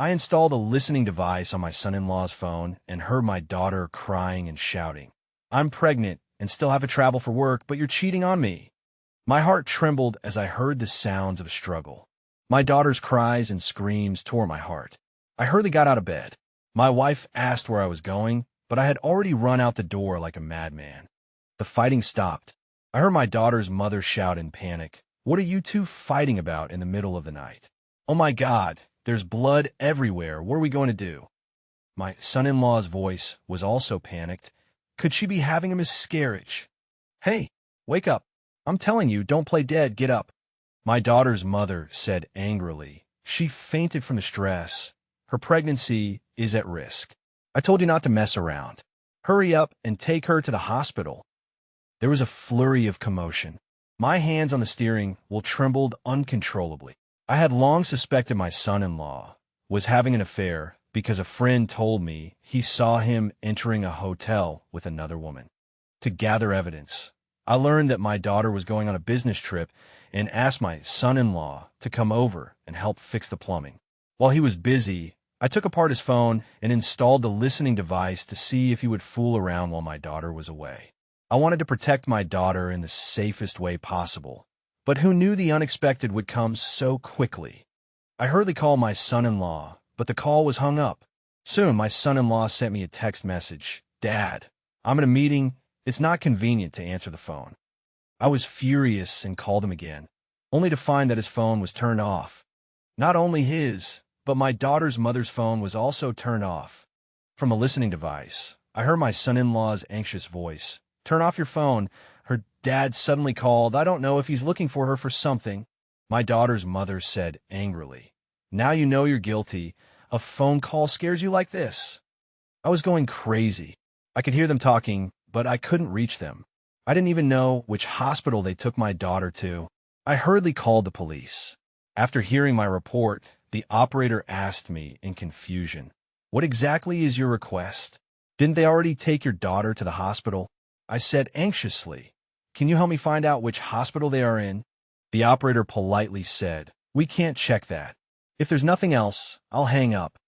I installed a listening device on my son-in-law's phone and heard my daughter crying and shouting, "I'm pregnant and still have to travel for work, but you're cheating on me." My heart trembled as I heard the sounds of a struggle. My daughter's cries and screams tore my heart. I hurriedly got out of bed. My wife asked where I was going, but I had already run out the door like a madman. The fighting stopped. I heard my daughter's mother shout in panic, "What are you two fighting about in the middle of the night? Oh my God, there's blood everywhere. What are we going to do?" My son-in-law's voice was also panicked. Could she be having a miscarriage? "Hey, wake up. I'm telling you, don't play dead, get up." My daughter's mother said angrily. She fainted from the stress. Her pregnancy is at risk. I told you not to mess around. Hurry up and take her to the hospital. There was a flurry of commotion. My hands on the steering wheel trembled uncontrollably. I had long suspected my son-in-law was having an affair because a friend told me he saw him entering a hotel with another woman. To gather evidence, I learned that my daughter was going on a business trip and asked my son-in-law to come over and help fix the plumbing. While he was busy, I took apart his phone and installed the listening device to see if he would fool around while my daughter was away. I wanted to protect my daughter in the safest way possible, but who knew the unexpected would come so quickly? I hurriedly called my son-in-law, but the call was hung up. Soon, my son-in-law sent me a text message. "Dad, I'm in a meeting. It's not convenient to answer the phone." I was furious and called him again, only to find that his phone was turned off. Not only his, but my daughter's mother's phone was also turned off. From a listening device, I heard my son-in-law's anxious voice. "Turn off your phone. Her dad suddenly called. I don't know if he's looking for her for something." My daughter's mother said angrily, "Now you know you're guilty. A phone call scares you like this." I was going crazy. I could hear them talking, but I couldn't reach them. I didn't even know which hospital they took my daughter to. I hurriedly called the police. After hearing my report, the operator asked me in confusion, "What exactly is your request? Didn't they already take your daughter to the hospital?" I said anxiously, "Can you help me find out which hospital they are in?" The operator politely said, "We can't check that. If there's nothing else, I'll hang up."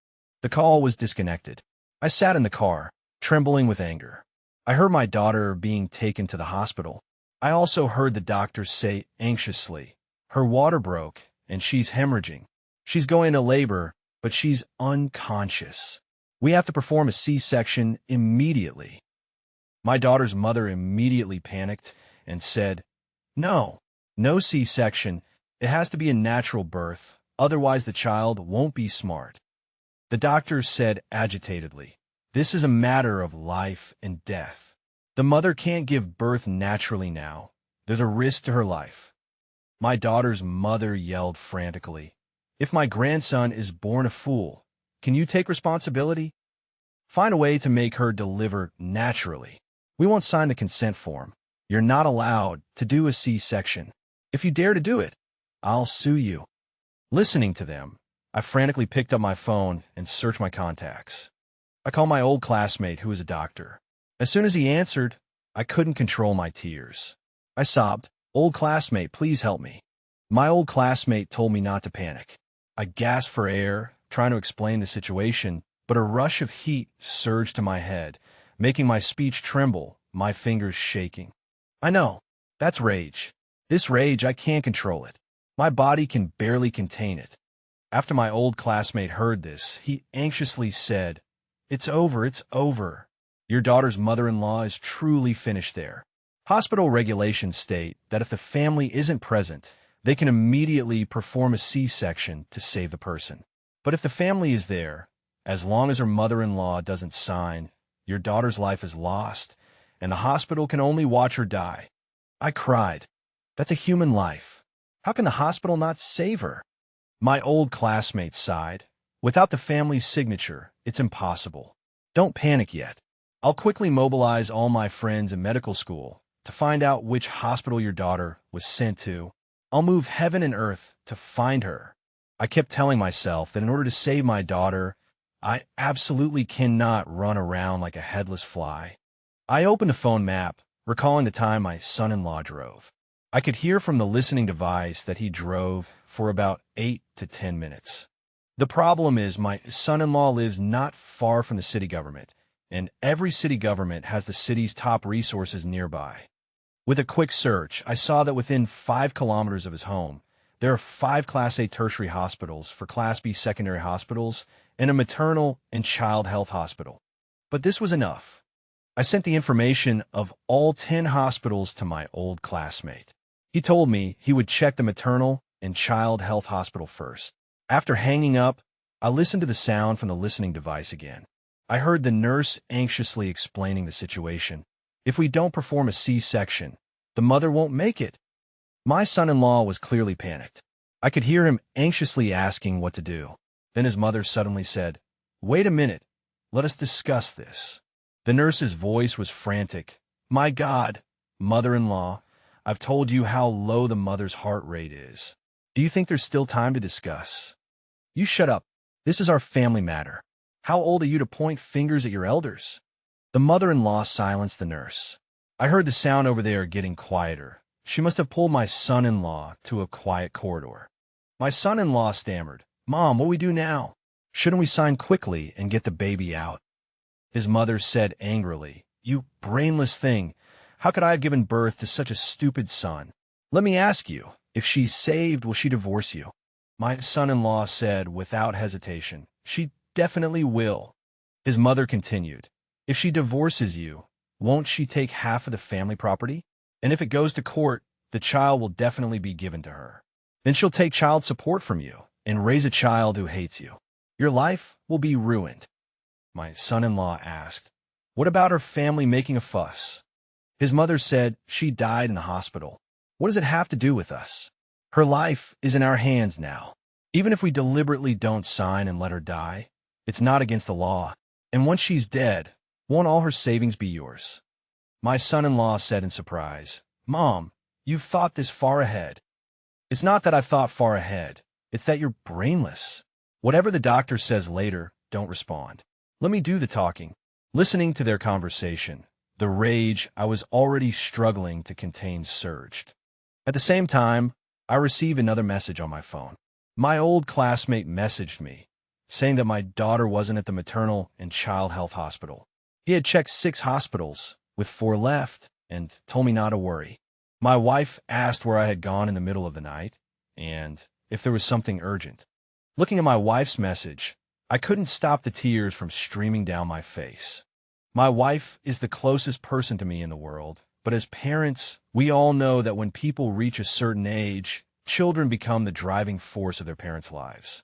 The call was disconnected. I sat in the car, trembling with anger. I heard my daughter being taken to the hospital. I also heard the doctor say anxiously, "Her water broke, and she's hemorrhaging. She's going into labor, but she's unconscious. We have to perform a C-section immediately." My daughter's mother immediately panicked and said, "No, no C-section. It has to be a natural birth, otherwise the child won't be smart." The doctor said agitatedly, "This is a matter of life and death. The mother can't give birth naturally now. There's a risk to her life." My daughter's mother yelled frantically, "If my grandson is born a fool, can you take responsibility? Find a way to make her deliver naturally. We won't sign the consent form. You're not allowed to do a C-section. If you dare to do it, I'll sue you." Listening to them, I frantically picked up my phone and searched my contacts. I called my old classmate who was a doctor. As soon as he answered, I couldn't control my tears. I sobbed, "Old classmate, please help me." My old classmate told me not to panic. I gasped for air, trying to explain the situation, but a rush of heat surged to my head, making my speech tremble, my fingers shaking. I know, that's rage. This rage, I can't control it. My body can barely contain it. After my old classmate heard this, he anxiously said, it's over. Your daughter's mother-in-law is truly finished there. Hospital regulations state that if the family isn't present, they can immediately perform a C-section to save the person. But if the family is there, as long as her mother-in-law doesn't sign, your daughter's life is lost, and the hospital can only watch her die. I cried. That's a human life. How can the hospital not save her? My old classmate sighed. Without the family's signature, it's impossible. Don't panic yet. I'll quickly mobilize all my friends in medical school to find out which hospital your daughter was sent to. I'll move heaven and earth to find her. I kept telling myself that in order to save my daughter, I absolutely cannot run around like a headless fly. I opened a phone map, recalling the time my son-in-law drove. I could hear from the listening device that he drove for about 8 to 10 minutes. The problem is my son-in-law lives not far from the city government, and every city government has the city's top resources nearby. With a quick search, I saw that within 5 kilometers of his home, there are 5 Class A tertiary hospitals for Class B secondary hospitals and a maternal and child health hospital. But this was enough. I sent the information of all 10 hospitals to my old classmate. He told me he would check the maternal and child health hospital first. After hanging up, I listened to the sound from the listening device again. I heard the nurse anxiously explaining the situation. If we don't perform a C-section, the mother won't make it. My son-in-law was clearly panicked. I could hear him anxiously asking what to do. Then his mother suddenly said, "Wait a minute. Let us discuss this." The nurse's voice was frantic. "My God, mother-in-law, I've told you how low the mother's heart rate is. Do you think there's still time to discuss?" "You shut up. This is our family matter. How old are you to point fingers at your elders?" The mother-in-law silenced the nurse. I heard the sound over there getting quieter. She must have pulled my son-in-law to a quiet corridor. My son-in-law stammered, "Mom, what do we do now? Shouldn't we sign quickly and get the baby out?" His mother said angrily, "You brainless thing. How could I have given birth to such a stupid son? Let me ask you, if she's saved, will she divorce you?" My son-in-law said without hesitation, "She definitely will." His mother continued, "If she divorces you, won't she take half of the family property? And if it goes to court, the child will definitely be given to her. Then she'll take child support from you and raise a child who hates you. Your life will be ruined." My son-in-law asked, "What about her family making a fuss?" His mother said, "She died in the hospital. What does it have to do with us? Her life is in our hands now. Even if we deliberately don't sign and let her die, it's not against the law. And once she's dead, won't all her savings be yours?" My son-in-law said in surprise, "Mom, you've thought this far ahead." "It's not that I've thought far ahead. It's that you're brainless. Whatever the doctor says later, don't respond. Let me do the talking." Listening to their conversation, the rage I was already struggling to contain surged. At the same time, I received another message on my phone. My old classmate messaged me, saying that my daughter wasn't at the maternal and child health hospital. He had checked 6 hospitals, with 4 left, and told me not to worry. My wife asked where I had gone in the middle of the night, and if there was something urgent. Looking at my wife's message, I couldn't stop the tears from streaming down my face. My wife is the closest person to me in the world, but as parents, we all know that when people reach a certain age, children become the driving force of their parents' lives.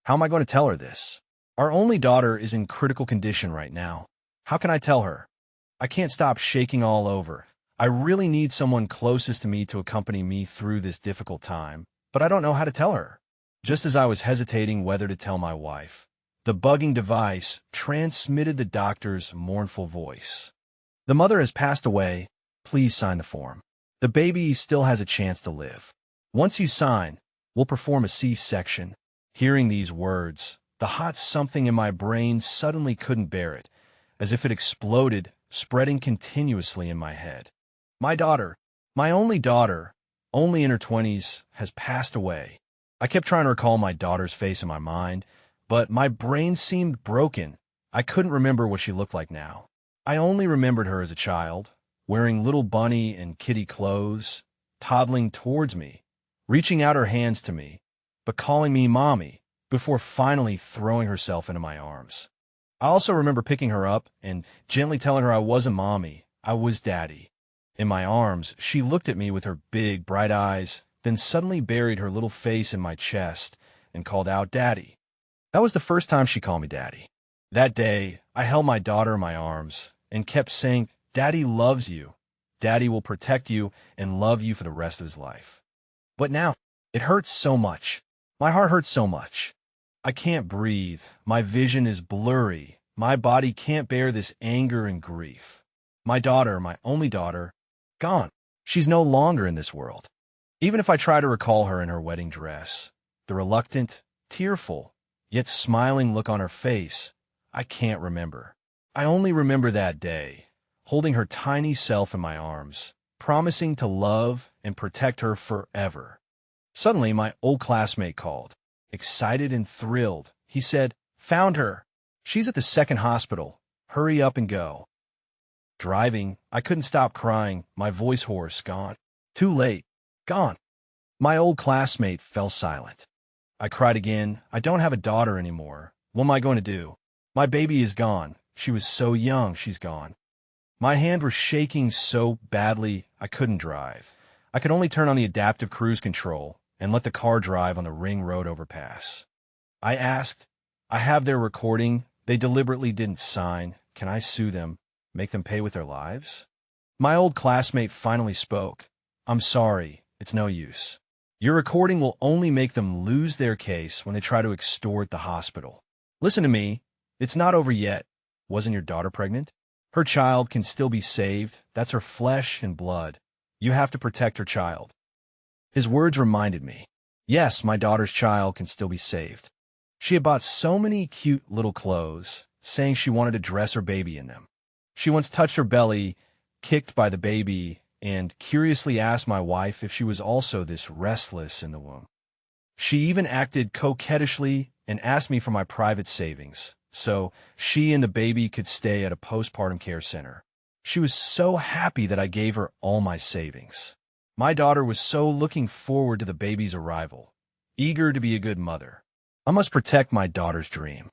How am I going to tell her this? Our only daughter is in critical condition right now. How can I tell her? I can't stop shaking all over. I really need someone closest to me to accompany me through this difficult time, but I don't know how to tell her. Just as I was hesitating whether to tell my wife, the bugging device transmitted the doctor's mournful voice. "The mother has passed away. Please sign the form. The baby still has a chance to live. Once you sign, we'll perform a C-section." Hearing these words, the hot something in my brain suddenly couldn't bear it, as if it exploded, spreading continuously in my head. My daughter, my only daughter, only in her 20s, has passed away. I kept trying to recall my daughter's face in my mind, but my brain seemed broken. I couldn't remember what she looked like now. I only remembered her as a child, wearing little bunny and kitty clothes, toddling towards me, reaching out her hands to me, but calling me Mommy, before finally throwing herself into my arms. I also remember picking her up and gently telling her I wasn't Mommy, I was Daddy. In my arms, she looked at me with her big, bright eyes, then suddenly buried her little face in my chest and called out, "Daddy." That was the first time she called me Daddy. That day, I held my daughter in my arms and kept saying, "Daddy loves you. Daddy will protect you and love you for the rest of his life." But now, it hurts so much. My heart hurts so much. I can't breathe. My vision is blurry. My body can't bear this anger and grief. My daughter, my only daughter, gone. She's no longer in this world. Even if I try to recall her in her wedding dress, the reluctant, tearful, yet smiling look on her face, I can't remember. I only remember that day, holding her tiny self in my arms, promising to love and protect her forever. Suddenly, my old classmate called. excited and thrilled. He said, "Found her. She's at the second hospital. Hurry up and go." Driving, I couldn't stop crying, my voice hoarse, gone. Too late. Gone. My old classmate fell silent. I cried again. I don't have a daughter anymore. What am I going to do? My baby is gone. She was so young, she's gone. My hand was shaking so badly I couldn't drive. I could only turn on the adaptive cruise control and let the car drive on the ring road overpass. I asked, "I have their recording. They deliberately didn't sign. Can I sue them? Make them pay with their lives?" My old classmate finally spoke. "I'm sorry. It's no use. Your recording will only make them lose their case when they try to extort the hospital. Listen to me. It's not over yet. Wasn't your daughter pregnant? Her child can still be saved. That's her flesh and blood. You have to protect her child." His words reminded me. Yes, my daughter's child can still be saved. She had bought so many cute little clothes, saying she wanted to dress her baby in them. She once touched her belly, kicked by the baby, and curiously asked my wife if she was also this restless in the womb. She even acted coquettishly and asked me for my private savings, so she and the baby could stay at a postpartum care center. She was so happy that I gave her all my savings. My daughter was so looking forward to the baby's arrival, eager to be a good mother. I must protect my daughter's dream.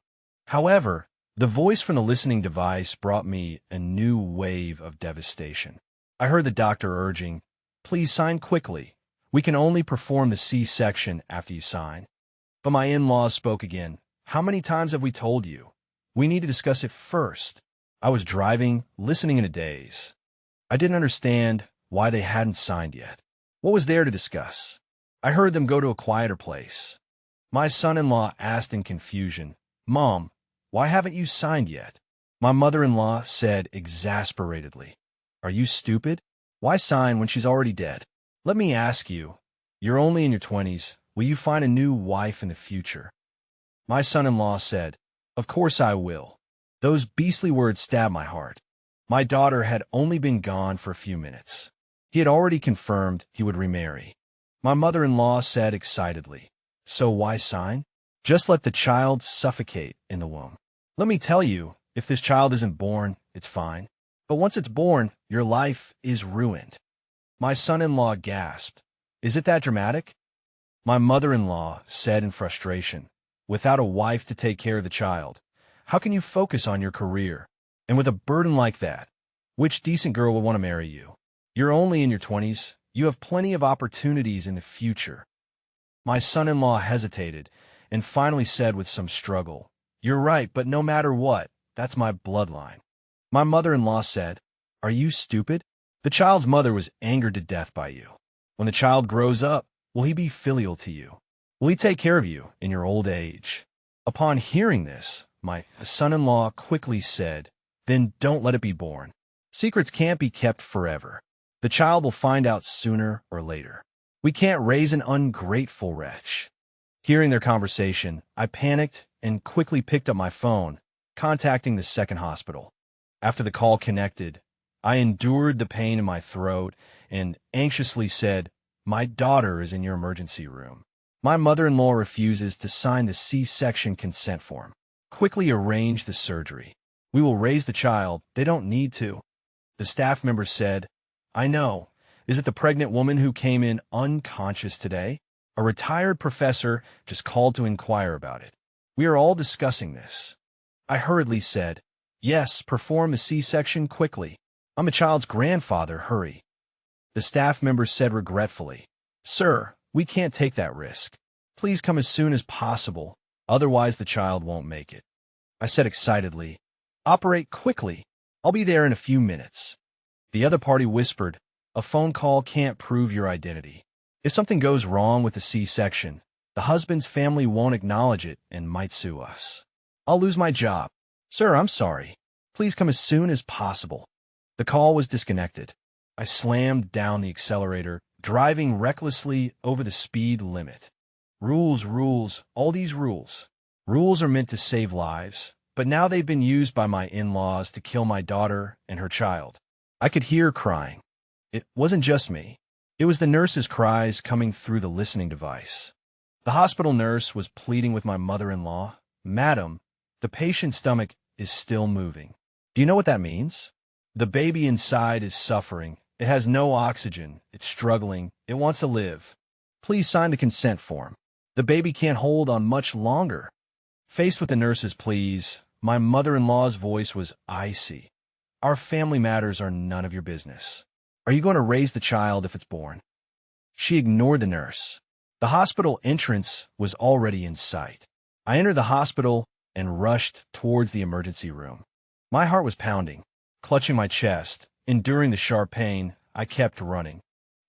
However, the voice from the listening device brought me a new wave of devastation. I heard the doctor urging, "Please sign quickly. We can only perform the C-section after you sign." But my in-laws spoke again. "How many times have we told you? We need to discuss it first." I was driving, listening in a daze. I didn't understand why they hadn't signed yet. What was there to discuss? I heard them go to a quieter place. My son-in-law asked in confusion, "Mom, why haven't you signed yet?" My mother-in-law said exasperatedly, "Are you stupid? Why sign when she's already dead? Let me ask you, you're only in your 20s. Will you find a new wife in the future?" My son-in-law said, "Of course I will." Those beastly words stabbed my heart. My daughter had only been gone for a few minutes. He had already confirmed he would remarry. My mother-in-law said excitedly, "So why sign? Just let the child suffocate in the womb. Let me tell you, if this child isn't born, it's fine. But once it's born, your life is ruined." My son-in-law gasped, "Is it that dramatic?" My mother-in-law said in frustration, "Without a wife to take care of the child, how can you focus on your career? And with a burden like that, which decent girl will want to marry you? You're only in your 20s. You have plenty of opportunities in the future." My son-in-law hesitated and finally said with some struggle, "You're right, but no matter what, that's my bloodline." My mother-in-law said, "Are you stupid? The child's mother was angered to death by you. When the child grows up, will he be filial to you? Will he take care of you in your old age?" Upon hearing this, my son-in-law quickly said, "Then don't let it be born. Secrets can't be kept forever. The child will find out sooner or later. We can't raise an ungrateful wretch." Hearing their conversation, I panicked and quickly picked up my phone, contacting the second hospital. After the call connected, I endured the pain in my throat and anxiously said, "My daughter is in your emergency room. My mother-in-law refuses to sign the C-section consent form. Quickly arrange the surgery. We will raise the child. They don't need to." The staff member said, "I know. Is it the pregnant woman who came in unconscious today? A retired professor just called to inquire about it. We are all discussing this." I hurriedly said, "Yes, perform the C-section quickly. I'm a child's grandfather, hurry." The staff member said regretfully, "Sir, we can't take that risk. Please come as soon as possible, otherwise the child won't make it." I said excitedly, "Operate quickly. I'll be there in a few minutes." The other party whispered, "A phone call can't prove your identity. If something goes wrong with the C-section, the husband's family won't acknowledge it and might sue us. I'll lose my job. Sir, I'm sorry. Please come as soon as possible." The call was disconnected. I slammed down the accelerator, driving recklessly over the speed limit. Rules, rules, all these rules. Rules are meant to save lives, but now they've been used by my in-laws to kill my daughter and her child. I could hear crying. It wasn't just me. It was the nurse's cries coming through the listening device. The hospital nurse was pleading with my mother-in-law. "Madam, the patient's stomach is still moving. Do you know what that means? The baby inside is suffering. It has no oxygen. It's struggling. It wants to live. Please sign the consent form. The baby can't hold on much longer." Faced with the nurse's pleas, my mother-in-law's voice was icy. "Our family matters are none of your business. Are you going to raise the child if it's born?" She ignored the nurse. The hospital entrance was already in sight. I entered the hospital and rushed towards the emergency room. My heart was pounding. Clutching my chest, enduring the sharp pain, I kept running.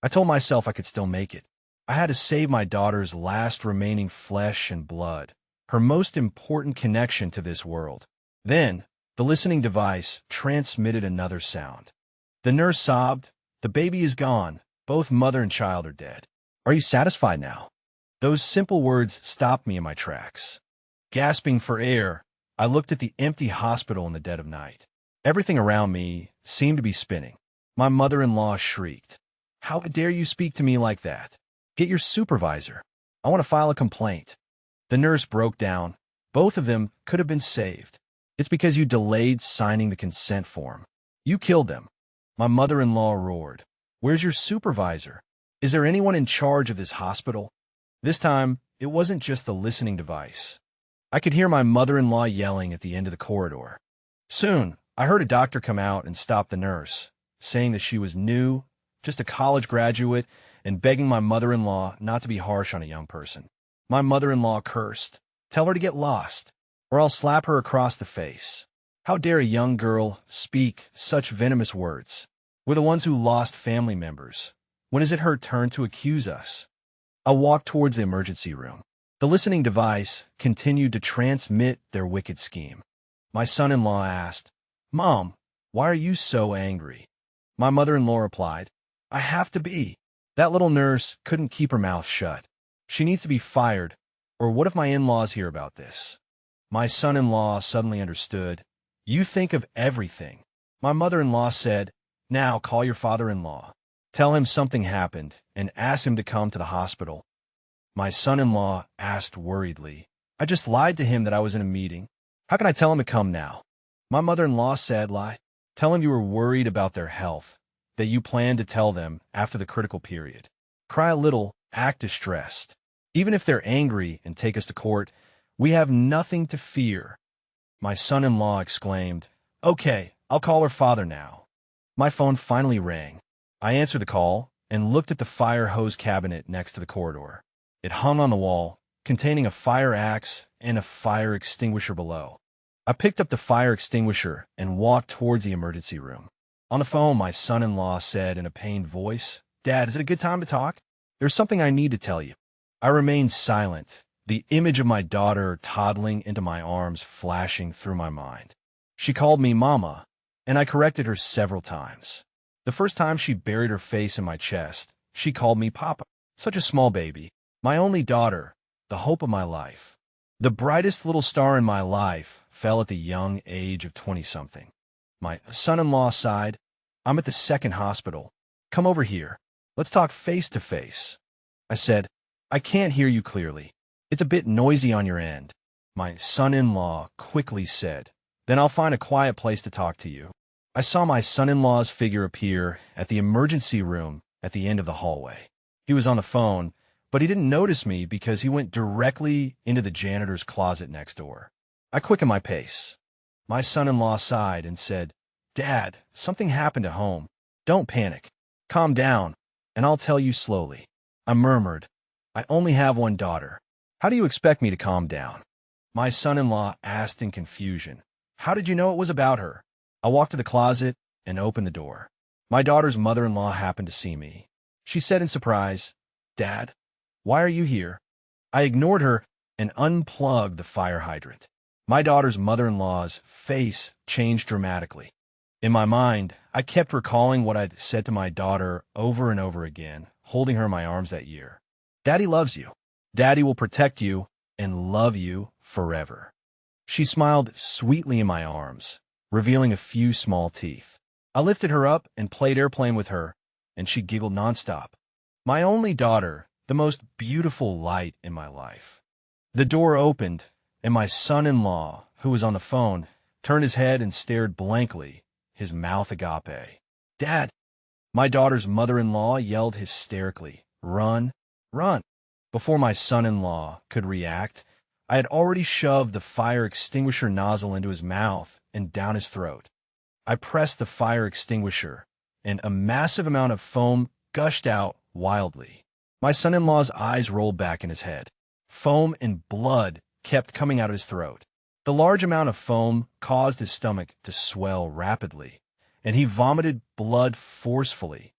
I told myself I could still make it. I had to save my daughter's last remaining flesh and blood, her most important connection to this world. Then, the listening device transmitted another sound. The nurse sobbed, "The baby is gone. Both mother and child are dead. Are you satisfied now?" Those simple words stopped me in my tracks. Gasping for air, I looked at the empty hospital in the dead of night. Everything around me seemed to be spinning. My mother-in-law shrieked, "How dare you speak to me like that? Get your supervisor. I want to file a complaint." The nurse broke down. "Both of them could have been saved. It's because you delayed signing the consent form. You killed them." My mother-in-law roared, "Where's your supervisor? Is there anyone in charge of this hospital?" This time, it wasn't just the listening device. I could hear my mother-in-law yelling at the end of the corridor. Soon, I heard a doctor come out and stop the nurse, saying that she was new, just a college graduate, and begging my mother-in-law not to be harsh on a young person. My mother-in-law cursed, "Tell her to get lost, or I'll slap her across the face. How dare a young girl speak such venomous words? We're the ones who lost family members. When is it her turn to accuse us?" I walked towards the emergency room. The listening device continued to transmit their wicked scheme. My son-in-law asked, "Mom, why are you so angry?" My mother-in-law replied, "I have to be. That little nurse couldn't keep her mouth shut. She needs to be fired, or what if my in-laws hear about this?" My son-in-law suddenly understood. "You think of everything." My mother-in-law said, "Now call your father-in-law. Tell him something happened and ask him to come to the hospital." My son-in-law asked worriedly, "I just lied to him that I was in a meeting. How can I tell him to come now?" My mother-in-law said, "Lie. Tell him you were worried about their health, that you planned to tell them after the critical period. Cry a little, act distressed. Even if they're angry and take us to court, we have nothing to fear." My son-in-law exclaimed, "Okay, I'll call her father now." My phone finally rang. I answered the call and looked at the fire hose cabinet next to the corridor. It hung on the wall, containing a fire axe and a fire extinguisher below. I picked up the fire extinguisher and walked towards the emergency room. On the phone, my son-in-law said in a pained voice, "Dad, is it a good time to talk? There's something I need to tell you." I remained silent, the image of my daughter toddling into my arms flashing through my mind. She called me Mama, and I corrected her several times. The first time she buried her face in my chest, she called me Papa. Such a small baby. My only daughter, the hope of my life. The brightest little star in my life fell at the young age of 20-something. My son-in-law sighed, "I'm at the second hospital. Come over here. Let's talk face to face." I said, "I can't hear you clearly. It's a bit noisy on your end." My son-in-law quickly said, "Then I'll find a quiet place to talk to you." I saw my son-in-law's figure appear at the emergency room at the end of the hallway. He was on the phone, but he didn't notice me because he went directly into the janitor's closet next door. I quickened my pace. My son-in-law sighed and said, "Dad, something happened at home. Don't panic. Calm down, and I'll tell you slowly." I murmured, "I only have one daughter. How do you expect me to calm down?" My son-in-law asked in confusion, "How did you know it was about her?" I walked to the closet and opened the door. My daughter's mother-in-law happened to see me. She said in surprise, "Dad, why are you here?" I ignored her and unplugged the fire hydrant. My daughter's mother-in-law's face changed dramatically. In my mind, I kept recalling what I'd said to my daughter over and over again, holding her in my arms that year. "Daddy loves you. Daddy will protect you and love you forever." She smiled sweetly in my arms, revealing a few small teeth. I lifted her up and played airplane with her, and she giggled nonstop. My only daughter the most beautiful light in my life. The door opened, and my son-in-law, who was on the phone, turned his head and stared blankly, his mouth agape. "Dad!" My daughter's mother-in-law yelled hysterically, "Run, run!" Before my son-in-law could react, I had already shoved the fire extinguisher nozzle into his mouth and down his throat. I pressed the fire extinguisher, and a massive amount of foam gushed out wildly. My son-in-law's eyes rolled back in his head. Foam and blood kept coming out of his throat. The large amount of foam caused his stomach to swell rapidly, and he vomited blood forcefully.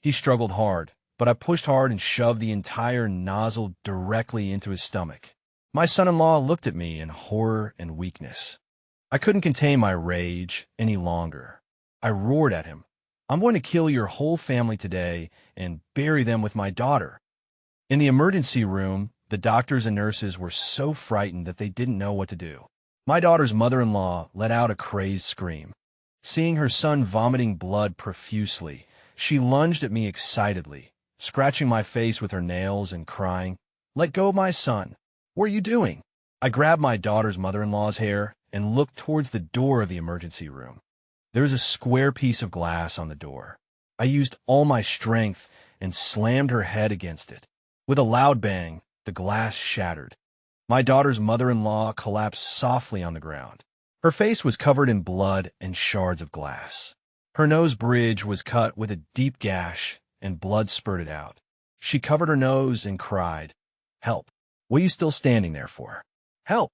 He struggled hard, but I pushed hard and shoved the entire nozzle directly into his stomach. My son-in-law looked at me in horror and weakness. I couldn't contain my rage any longer. I roared at him, "I'm going to kill your whole family today and bury them with my daughter." In the emergency room, the doctors and nurses were so frightened that they didn't know what to do. My daughter's mother-in-law let out a crazed scream. Seeing her son vomiting blood profusely, she lunged at me excitedly, scratching my face with her nails and crying, "Let go of my son! What are you doing?" I grabbed my daughter's mother-in-law's hair and looked towards the door of the emergency room. There was a square piece of glass on the door. I used all my strength and slammed her head against it. With a loud bang, the glass shattered. My daughter's mother-in-law collapsed softly on the ground. Her face was covered in blood and shards of glass. Her nose bridge was cut with a deep gash, and blood spurted out. She covered her nose and cried, "Help! What are you still standing there for? Help!"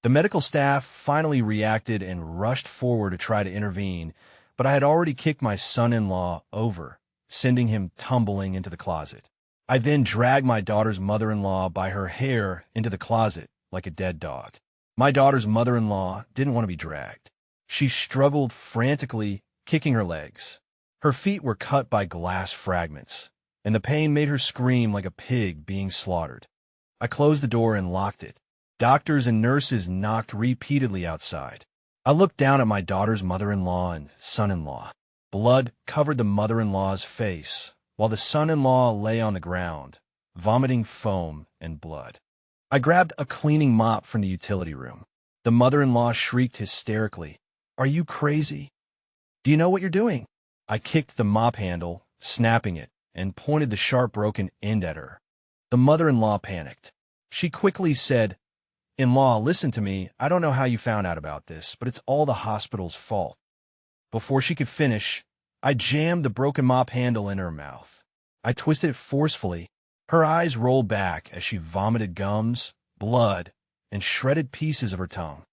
The medical staff finally reacted and rushed forward to try to intervene, but I had already kicked my son-in-law over, sending him tumbling into the closet. I then dragged my daughter's mother-in-law by her hair into the closet like a dead dog. My daughter's mother-in-law didn't want to be dragged. She struggled frantically, kicking her legs. Her feet were cut by glass fragments, and the pain made her scream like a pig being slaughtered. I closed the door and locked it. Doctors and nurses knocked repeatedly outside. I looked down at my daughter's mother-in-law and son-in-law. Blood covered the mother-in-law's face, while the son-in-law lay on the ground, vomiting foam and blood. I grabbed a cleaning mop from the utility room. The mother-in-law shrieked hysterically, "Are you crazy? Do you know what you're doing?" I kicked the mop handle, snapping it, and pointed the sharp broken end at her. The mother-in-law panicked. She quickly said, "In-law, listen to me. I don't know how you found out about this, but it's all the hospital's fault." Before she could finish, I jammed the broken mop handle in her mouth. I twisted it forcefully. Her eyes rolled back as she vomited gums, blood, and shredded pieces of her tongue.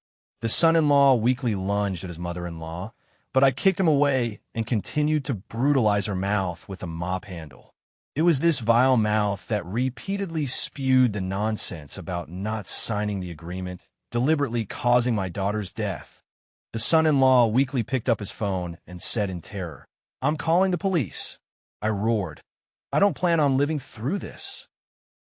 The son-in-law weakly lunged at his mother-in-law, but I kicked him away and continued to brutalize her mouth with a mop handle. It was this vile mouth that repeatedly spewed the nonsense about not signing the agreement, deliberately causing my daughter's death. The son-in-law weakly picked up his phone and said in terror, "I'm calling the police." I roared, "I don't plan on living through this."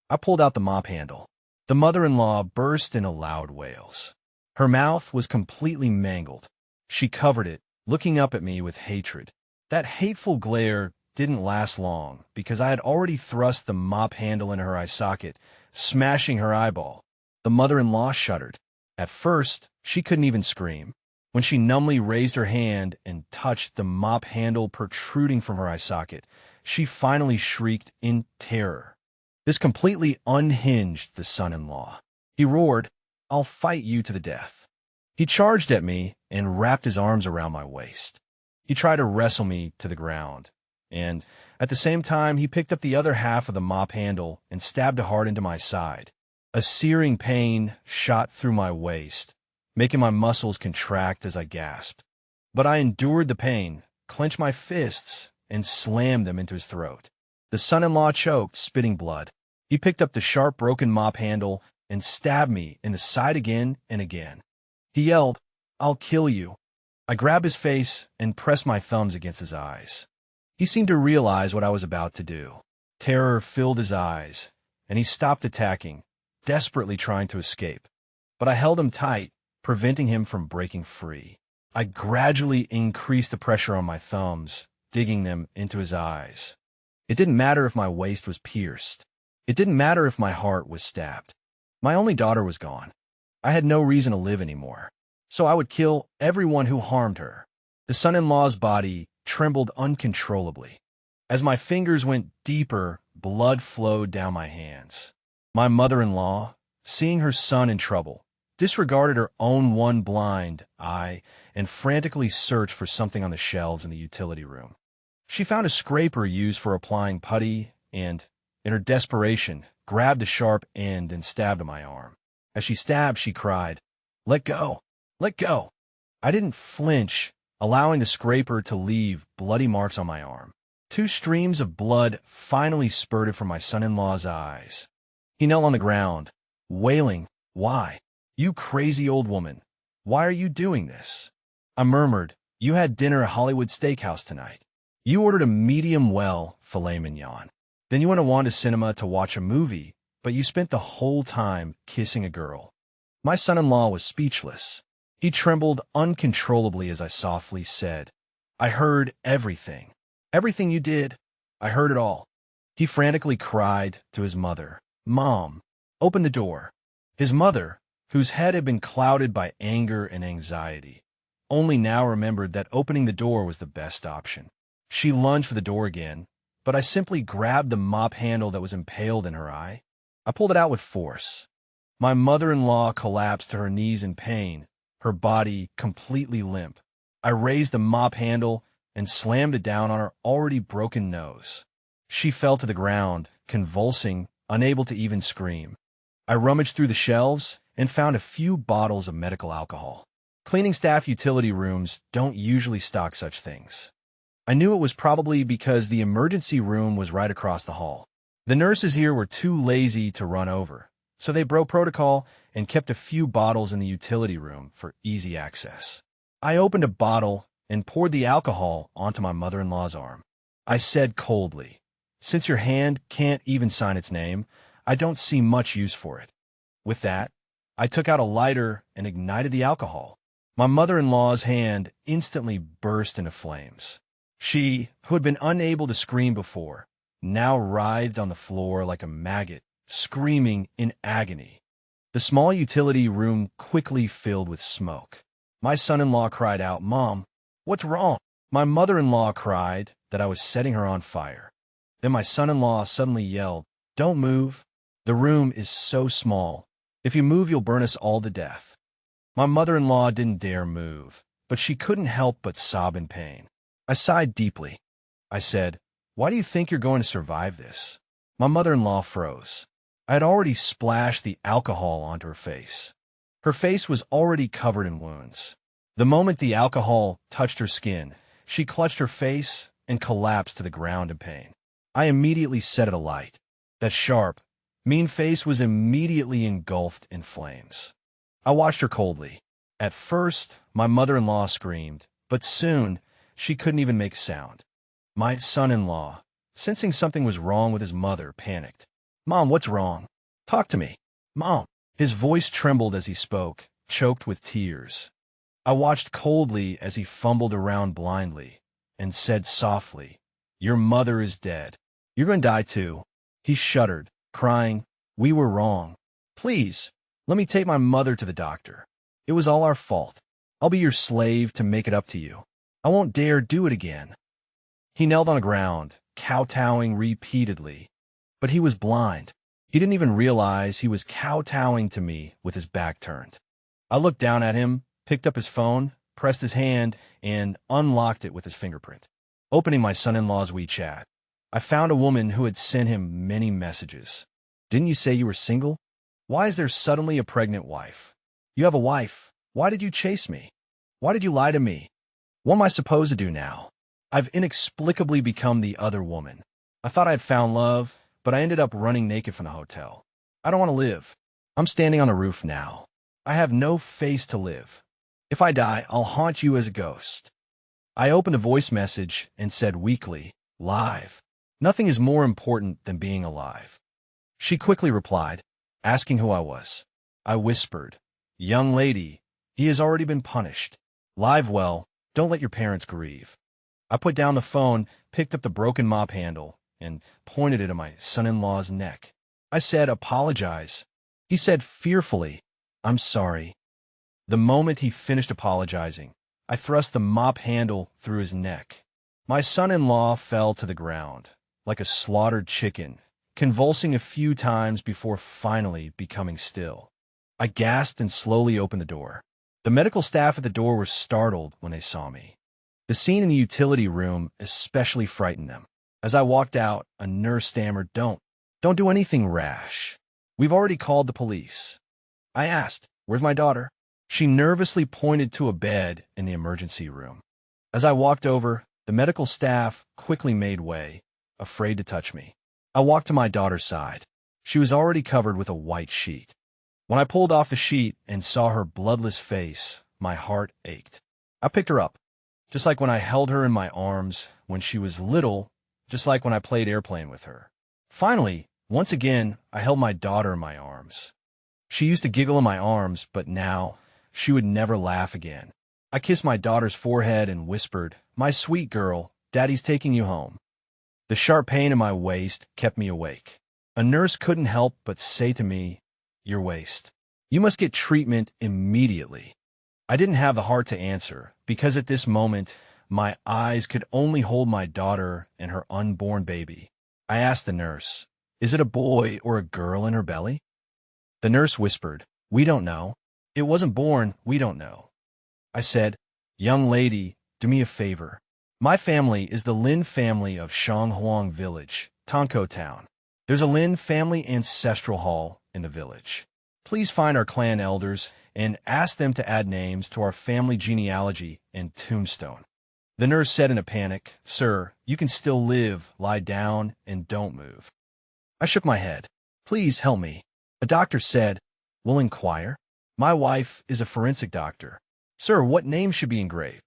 I pulled out the mop handle. The mother-in-law burst into loud wails. Her mouth was completely mangled. She covered it, looking up at me with hatred. That hateful glare didn't last long because I had already thrust the mop handle in her eye socket, smashing her eyeball. The mother-in-law shuddered. At first, she couldn't even scream. When she numbly raised her hand and touched the mop handle protruding from her eye socket, she finally shrieked in terror. This completely unhinged the son-in-law. He roared, "I'll fight you to the death." He charged at me and wrapped his arms around my waist. He tried to wrestle me to the ground, and at the same time he picked up the other half of the mop handle and stabbed it hard into my side. A searing pain shot through my waist, making my muscles contract as I gasped. But I endured the pain, clenched my fists, and slammed them into his throat. The son-in-law choked, spitting blood. He picked up the sharp, broken mop handle and stabbed me in the side again and again. He yelled, "I'll kill you." I grabbed his face and pressed my thumbs against his eyes. He seemed to realize what I was about to do. Terror filled his eyes, and he stopped attacking, desperately trying to escape. But I held him tight, preventing him from breaking free. I gradually increased the pressure on my thumbs, digging them into his eyes. It didn't matter if my waist was pierced. It didn't matter if my heart was stabbed. My only daughter was gone. I had no reason to live anymore. So I would kill everyone who harmed her. The son-in-law's body trembled uncontrollably. As my fingers went deeper, blood flowed down my hands. My mother-in-law, seeing her son in trouble, disregarded her own one blind eye and frantically searched for something on the shelves in the utility room. She found a scraper used for applying putty and, in her desperation, grabbed the sharp end and stabbed at my arm. As she stabbed, she cried, "Let go! Let go!" I didn't flinch, allowing the scraper to leave bloody marks on my arm. 2 streams of blood finally spurted from my son-in-law's eyes. He knelt on the ground, wailing, "Why? You crazy old woman. Why are you doing this?" I murmured, "You had dinner at Hollywood Steakhouse tonight. You ordered a medium-well filet mignon. Then you went to cinema to watch a movie, but you spent the whole time kissing a girl." My son-in-law was speechless. He trembled uncontrollably as I softly said, "I heard everything. Everything you did. I heard it all." He frantically cried to his mother, "Mom, open the door." His mother, whose head had been clouded by anger and anxiety, only now remembered that opening the door was the best option. She lunged for the door again, but I simply grabbed the mop handle that was impaled in her eye. I pulled it out with force. My mother-in-law collapsed to her knees in pain, her body completely limp. I raised the mop handle and slammed it down on her already broken nose. She fell to the ground, convulsing, unable to even scream. I rummaged through the shelves and found a few bottles of medical alcohol. Cleaning staff utility rooms don't usually stock such things. I knew it was probably because the emergency room was right across the hall. The nurses here were too lazy to run over, so they broke protocol and kept a few bottles in the utility room for easy access. I opened a bottle and poured the alcohol onto my mother-in-law's arm. I said coldly, "Since your hand can't even sign its name, I don't see much use for it." With that, I took out a lighter and ignited the alcohol. My mother-in-law's hand instantly burst into flames. She, who had been unable to scream before, now writhed on the floor like a maggot, screaming in agony. The small utility room quickly filled with smoke. My son-in-law cried out, "Mom, what's wrong?" My mother-in-law cried that I was setting her on fire. Then my son-in-law suddenly yelled, "Don't move. The room is so small. If you move, you'll burn us all to death." My mother-in-law didn't dare move, but she couldn't help but sob in pain. I sighed deeply. I said, "Why do you think you're going to survive this?" My mother-in-law froze. I had already splashed the alcohol onto her face. Her face was already covered in wounds. The moment the alcohol touched her skin, she clutched her face and collapsed to the ground in pain. I immediately set it alight. That sharp, mean face was immediately engulfed in flames. I watched her coldly. At first, my mother-in-law screamed, but soon, she couldn't even make a sound. My son-in-law, sensing something was wrong with his mother, panicked. "Mom, what's wrong? Talk to me. Mom." His voice trembled as he spoke, choked with tears. I watched coldly as he fumbled around blindly and said softly, "Your mother is dead. You're going to die too." He shuddered, crying, "We were wrong. Please, let me take my mother to the doctor. It was all our fault. I'll be your slave to make it up to you. I won't dare do it again." He knelt on the ground, kowtowing repeatedly. But he was blind. He didn't even realize he was kowtowing to me with his back turned. I looked down at him, picked up his phone, pressed his hand, and unlocked it with his fingerprint. Opening my son-in-law's WeChat, I found a woman who had sent him many messages. "Didn't you say you were single? Why is there suddenly a pregnant wife? You have a wife. Why did you chase me? Why did you lie to me? What am I supposed to do now? I've inexplicably become the other woman. I thought I had found love, but I ended up running naked from the hotel. I don't want to live. I'm standing on a roof now. I have no face to live. If I die, I'll haunt you as a ghost." I opened the voice message and said weakly, "Live. Nothing is more important than being alive." She quickly replied, asking who I was. I whispered, "Young lady, he has already been punished. Live well, don't let your parents grieve." I put down the phone, picked up the broken mop handle, and pointed it at my son-in-law's neck. I said, "Apologize." He said fearfully, "I'm sorry." The moment he finished apologizing, I thrust the mop handle through his neck. My son-in-law fell to the ground, like a slaughtered chicken, convulsing a few times before finally becoming still. I gasped and slowly opened the door. The medical staff at the door were startled when they saw me. The scene in the utility room especially frightened them. As I walked out, a nurse stammered, Don't do anything rash. We've already called the police." I asked, "Where's my daughter?" She nervously pointed to a bed in the emergency room. As I walked over, the medical staff quickly made way, afraid to touch me. I walked to my daughter's side. She was already covered with a white sheet. When I pulled off the sheet and saw her bloodless face, my heart ached. I picked her up, just like when I held her in my arms when she was little, just like when I played airplane with her. Finally, once again, I held my daughter in my arms. She used to giggle in my arms, but now she would never laugh again. I kissed my daughter's forehead and whispered, "My sweet girl, Daddy's taking you home." The sharp pain in my waist kept me awake. A nurse couldn't help but say to me, "Your waist. You must get treatment immediately." I didn't have the heart to answer, because at this moment, my eyes could only hold my daughter and her unborn baby. I asked the nurse, "Is it a boy or a girl in her belly?" The nurse whispered, "We don't know. It wasn't born, we don't know." I said, "Young lady, do me a favor. My family is the Lin family of Shanghuang Village, Tonko Town. There's a Lin family ancestral hall in the village. Please find our clan elders and ask them to add names to our family genealogy and tombstone." The nurse said in a panic, "Sir, you can still live, lie down, and don't move." I shook my head. "Please help me." A doctor said, "We'll inquire." My wife is a forensic doctor. "Sir, what name should be engraved?"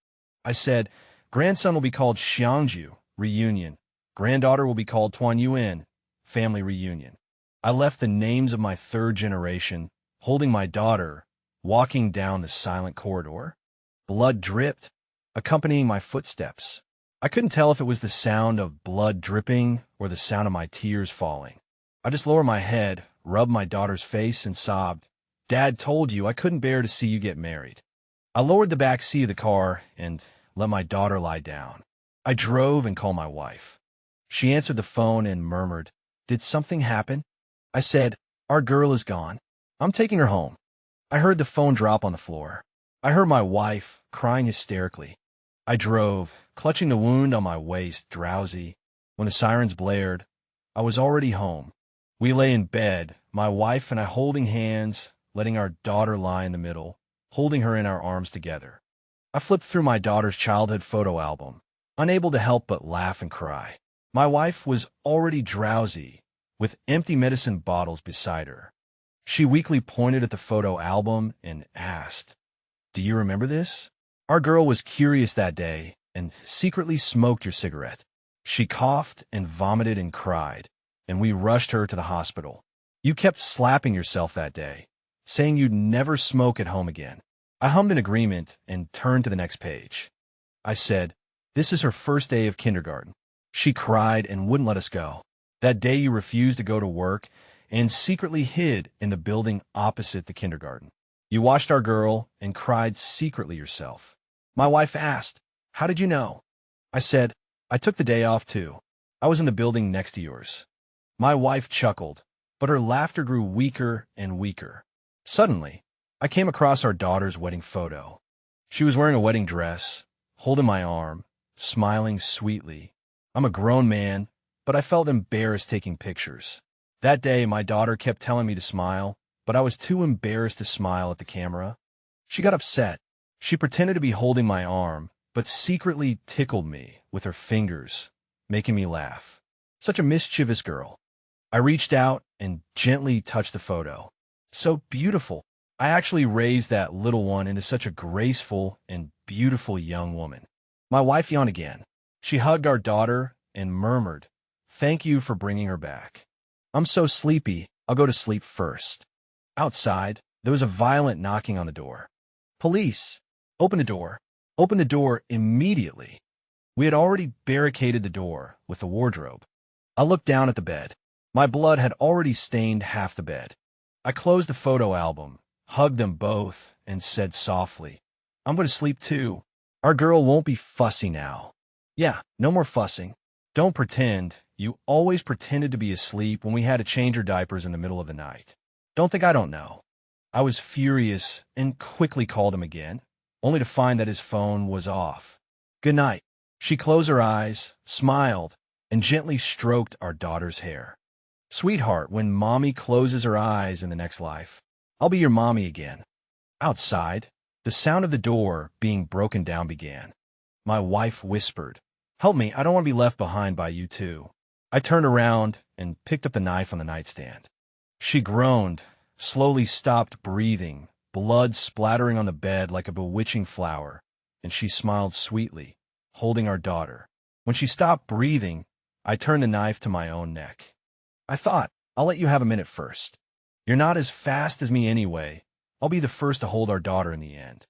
I said, "Grandson will be called Xiangju, reunion. Granddaughter will be called Tuan Yuan, family reunion." I left the names of my third generation, holding my daughter, walking down the silent corridor. Blood dripped, accompanying my footsteps. I couldn't tell if it was the sound of blood dripping or the sound of my tears falling. I just lowered my head, rubbed my daughter's face, and sobbed, "Dad told you I couldn't bear to see you get married." I lowered the back seat of the car and let my daughter lie down. I drove and called my wife. She answered the phone and murmured, "Did something happen?" I said, "Our girl is gone. I'm taking her home." I heard the phone drop on the floor. I heard my wife crying hysterically. I drove, clutching the wound on my waist, drowsy. When the sirens blared, I was already home. We lay in bed, my wife and I holding hands, letting our daughter lie in the middle, holding her in our arms together. I flipped through my daughter's childhood photo album, unable to help but laugh and cry. My wife was already drowsy, with empty medicine bottles beside her. She weakly pointed at the photo album and asked, "Do you remember this? Our girl was curious that day and secretly smoked your cigarette. She coughed and vomited and cried, and we rushed her to the hospital. You kept slapping yourself that day, saying you'd never smoke at home again." I hummed in agreement and turned to the next page. I said, "This is her first day of kindergarten. She cried and wouldn't let us go. That day you refused to go to work and secretly hid in the building opposite the kindergarten. You watched our girl and cried secretly yourself." My wife asked, "How did you know?" I said, "I took the day off too. I was in the building next to yours." My wife chuckled, but her laughter grew weaker and weaker. Suddenly, I came across our daughter's wedding photo. She was wearing a wedding dress, holding my arm, smiling sweetly. I'm a grown man, but I felt embarrassed taking pictures. That day, my daughter kept telling me to smile, but I was too embarrassed to smile at the camera. She got upset. She pretended to be holding my arm, but secretly tickled me with her fingers, making me laugh. Such a mischievous girl. I reached out and gently touched the photo. So beautiful. I actually raised that little one into such a graceful and beautiful young woman. My wife yawned again. She hugged our daughter and murmured, "Thank you for bringing her back. I'm so sleepy, I'll go to sleep first." Outside, there was a violent knocking on the door. "Police! Open the door! Open the door immediately!" We had already barricaded the door with the wardrobe. I looked down at the bed. My blood had already stained half the bed. I closed the photo album, hugged them both, and said softly, "I'm going to sleep too. Our girl won't be fussy now." Yeah, no more fussing. Don't pretend. You always pretended to be asleep when we had to change her diapers in the middle of the night. Don't think I don't know. I was furious and quickly called him again, only to find that his phone was off. "Good night." She closed her eyes, smiled, and gently stroked our daughter's hair. "Sweetheart, when mommy closes her eyes in the next life, I'll be your mommy again." Outside, the sound of the door being broken down began. My wife whispered, "Help me, I don't want to be left behind by you too." I turned around and picked up the knife on the nightstand. She groaned, slowly stopped breathing, blood splattering on the bed like a bewitching flower, and she smiled sweetly, holding our daughter. When she stopped breathing, I turned the knife to my own neck. I thought, "I'll let you have a minute first. You're not as fast as me anyway. I'll be the first to hold our daughter in the end."